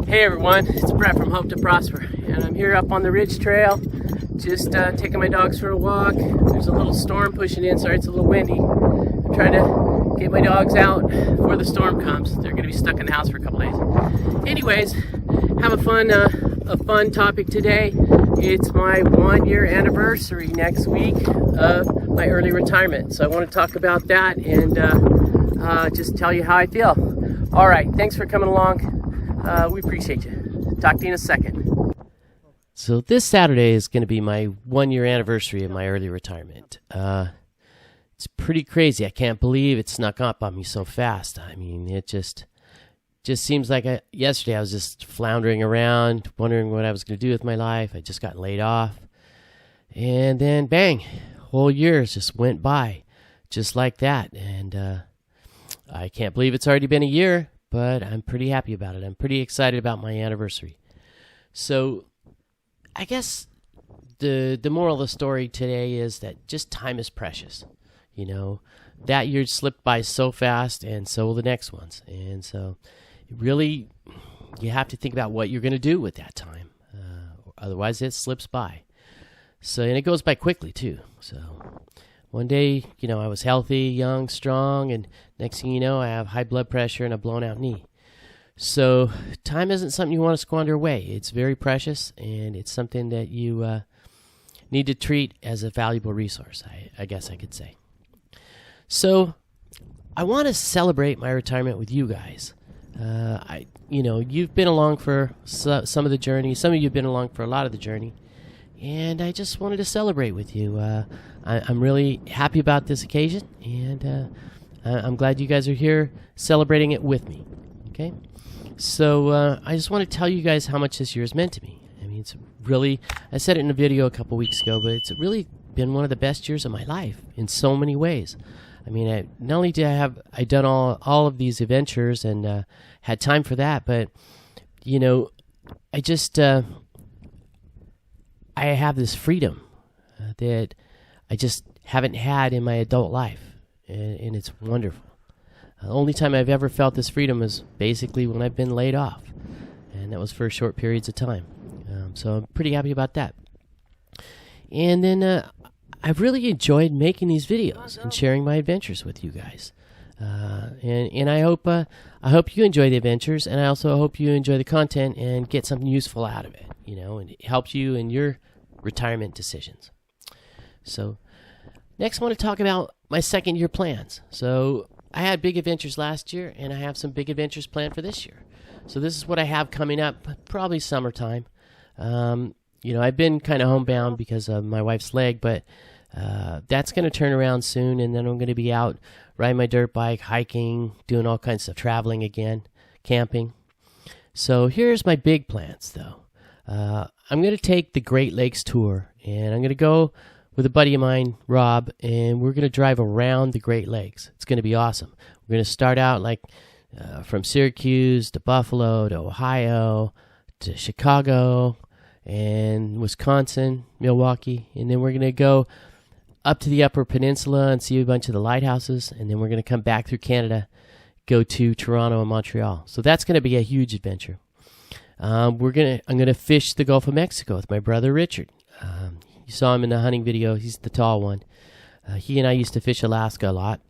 Hey everyone, it's Brett from Hope to Prosper, and I'm here up on the Ridge Trail, just taking my dogs for a walk. There's a little storm pushing in, sorry it's a little windy. I'm trying to get my dogs out before the storm comes. They're going to be stuck in the house for a couple days. Anyways, have a fun topic today. It's my 1-year anniversary next week of my early retirement, so I want to talk about that and just tell you how I feel. All right, thanks for coming along. We appreciate you. Talk to you in a second. So this Saturday is going to be my 1-year anniversary of my early retirement. It's pretty crazy. I can't believe it snuck up on me so fast. I mean, it just seems like yesterday I was just floundering around, wondering what I was going to do with my life. I just got laid off. And then, bang, whole year just went by just like that. And I can't believe it's already been a year. But I'm pretty happy about it. I'm pretty excited about my anniversary. So I guess the moral of the story today is that just time is precious. You know, that year slipped by so fast, and so will the next ones. And so really you have to think about what you're going to do with that time. Otherwise it slips by. So, and it goes by quickly too. So one day, you know, I was healthy, young, strong, and next thing you know, I have high blood pressure and a blown out knee. So time isn't something you want to squander away. It's very precious, and it's something that you need to treat as a valuable resource, I guess I could say. So I want to celebrate my retirement with you guys. You've been along for some of the journey. Some of you have been along for a lot of the journey. And I just wanted to celebrate with you. I'm really happy about this occasion, and I'm glad you guys are here celebrating it with me. Okay? So I just want to tell you guys how much this year has meant to me. I mean, it's really, I said it in a video a couple weeks ago, but it's really been one of the best years of my life in so many ways. I mean, not only did I done all of these adventures and had time for that, but, you know, I just... I have this freedom that I just haven't had in my adult life, and it's wonderful. The only time I've ever felt this freedom is basically when I've been laid off, and that was for short periods of time. So I'm pretty happy about that. And then I've really enjoyed making these videos and sharing my adventures with you guys. And I hope you enjoy the adventures, and I also hope you enjoy the content and get something useful out of it, you know, and it helps you in your retirement decisions. So next I want to talk about my second year plans. So I had big adventures last year, and I have some big adventures planned for this year. So this is what I have coming up, probably summertime. I've been kind of homebound because of my wife's leg, but that's going to turn around soon, and then I'm going to be out riding my dirt bike, hiking, doing all kinds of stuff, traveling again, camping. So here's my big plans, though. I'm going to take the Great Lakes tour, and I'm going to go with a buddy of mine, Rob, and we're going to drive around the Great Lakes. It's going to be awesome. We're going to start out from Syracuse to Buffalo to Ohio to Chicago and Wisconsin, Milwaukee, and then we're going to go up to the Upper Peninsula and see a bunch of the lighthouses, and then we're going to come back through Canada, go to Toronto and Montreal. So that's going to be a huge adventure. I'm gonna fish the Gulf of Mexico with my brother Richard. You saw him in the hunting video. He's the tall one. He and I used to fish Alaska a lot,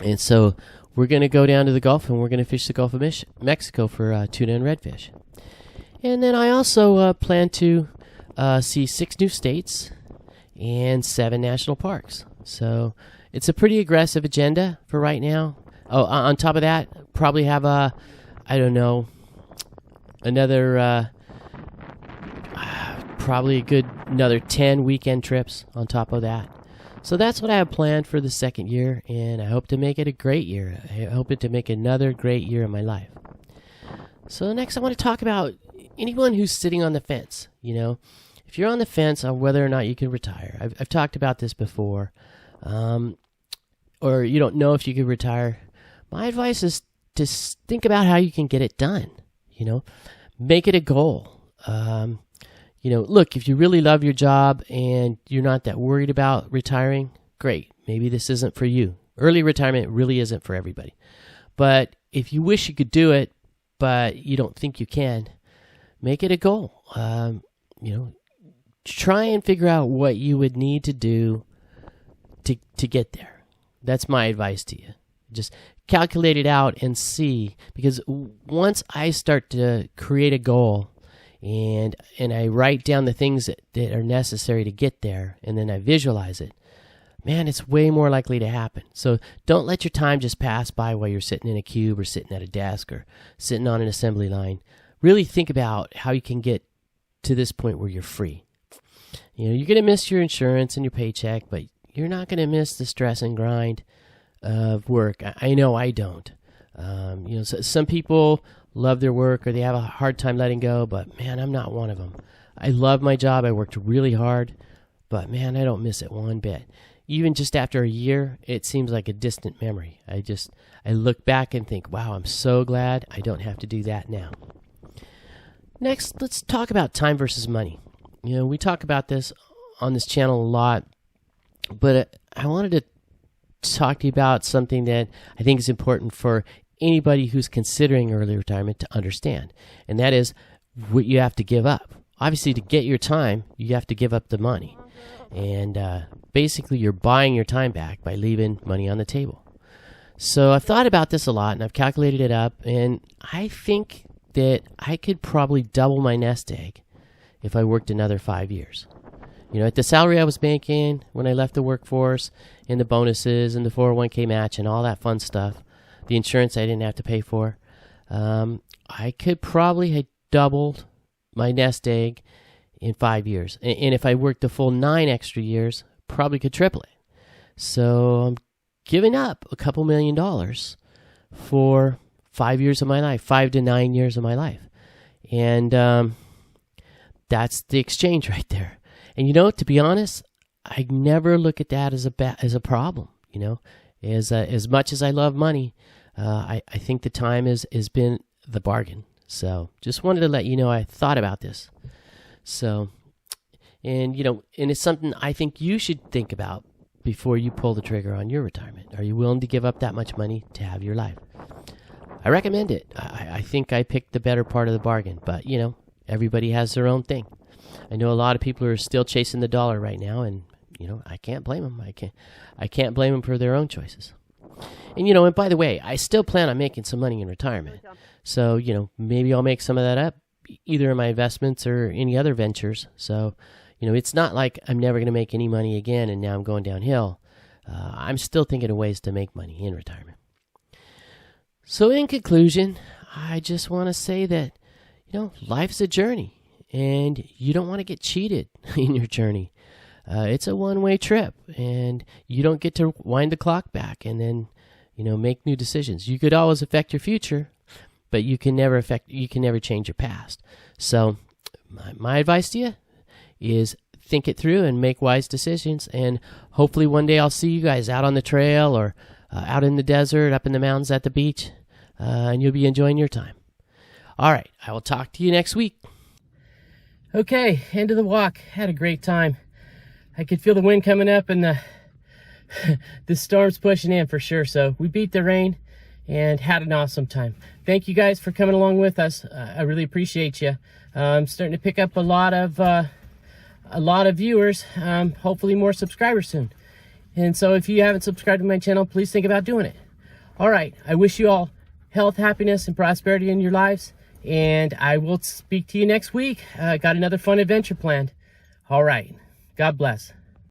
and so we're gonna go down to the Gulf and we're gonna fish the Gulf of Mexico for tuna and redfish. And then I also plan to see 6 new states and 7 national parks. So it's a pretty aggressive agenda for right now. Oh, on top of that, probably have another 10 weekend trips on top of that. So that's what I have planned for the second year, and I hope to make it a great year. I hope to make another great year of my life. So next I want to talk about anyone who's sitting on the fence. You know, if you're on the fence on whether or not you can retire, I've talked about this before, or you don't know if you could retire, my advice is to think about how you can get it done. You know, make it a goal. Look, if you really love your job and you're not that worried about retiring, great. Maybe this isn't for you. Early retirement really isn't for everybody. But if you wish you could do it, but you don't think you can, make it a goal. Try and figure out what you would need to do to get there. That's my advice to you. Just calculate it out and see, because once I start to create a goal and I write down the things that are necessary to get there, and then I visualize it, man, it's way more likely to happen. So don't let your time just pass by while you're sitting in a cube or sitting at a desk or sitting on an assembly line. Really think about how you can get to this point where you're free. You're going to miss your insurance and your paycheck, but you're not going to miss the stress and grind of work. I know I don't. Some people love their work or they have a hard time letting go, but man, I'm not one of them. I love my job. I worked really hard, but man, I don't miss it one bit. Even just after a year, it seems like a distant memory. I look back and think, wow, I'm so glad I don't have to do that now. Next, let's talk about time versus money. We talk about this on this channel a lot, but I wanted to talk to you about something that I think is important for anybody who's considering early retirement to understand, and that is what you have to give up. Obviously, to get your time, you have to give up the money, and basically you're buying your time back by leaving money on the table. So I've thought about this a lot, and I've calculated it up, and I think that I could probably double my nest egg if I worked another 5 years. At the salary I was making when I left the workforce, and the bonuses and the 401k match and all that fun stuff, the insurance I didn't have to pay for, I could probably have doubled my nest egg in 5 years. And if I worked the full 9 extra years, probably could triple it. So I'm giving up a couple $1 million for 5 years of my life, 5 to 9 years of my life. And that's the exchange right there. And to be honest, I never look at that as a problem. As much as I love money, I think the time has been the bargain. So just wanted to let you know I thought about this. So, and it's something I think you should think about before you pull the trigger on your retirement. Are you willing to give up that much money to have your life? I recommend it. I think I picked the better part of the bargain, but everybody has their own thing. I know a lot of people are still chasing the dollar right now, and I can't blame them. I can't blame them for their own choices. And and by the way, I still plan on making some money in retirement. So maybe I'll make some of that up, either in my investments or any other ventures. So it's not like I'm never going to make any money again, and now I'm going downhill. I'm still thinking of ways to make money in retirement. So in conclusion, I just want to say that life's a journey. And you don't want to get cheated in your journey. It's a one-way trip, and you don't get to wind the clock back and then, make new decisions. You could always affect your future, but you can never change your past. So my advice to you is think it through and make wise decisions. And hopefully one day I'll see you guys out on the trail or out in the desert, up in the mountains, at the beach, and you'll be enjoying your time. All right, I will talk to you next week. Okay, end of the walk. Had a great time. I could feel the wind coming up and the storm's pushing in for sure. So we beat the rain and had an awesome time. Thank you guys for coming along with us. I really appreciate you. I'm starting to pick up a lot of viewers. Hopefully more subscribers soon. And so if you haven't subscribed to my channel, please think about doing it. All right, I wish you all health, happiness, and prosperity in your lives. And I will speak to you next week. Got another fun adventure planned. All right. God bless.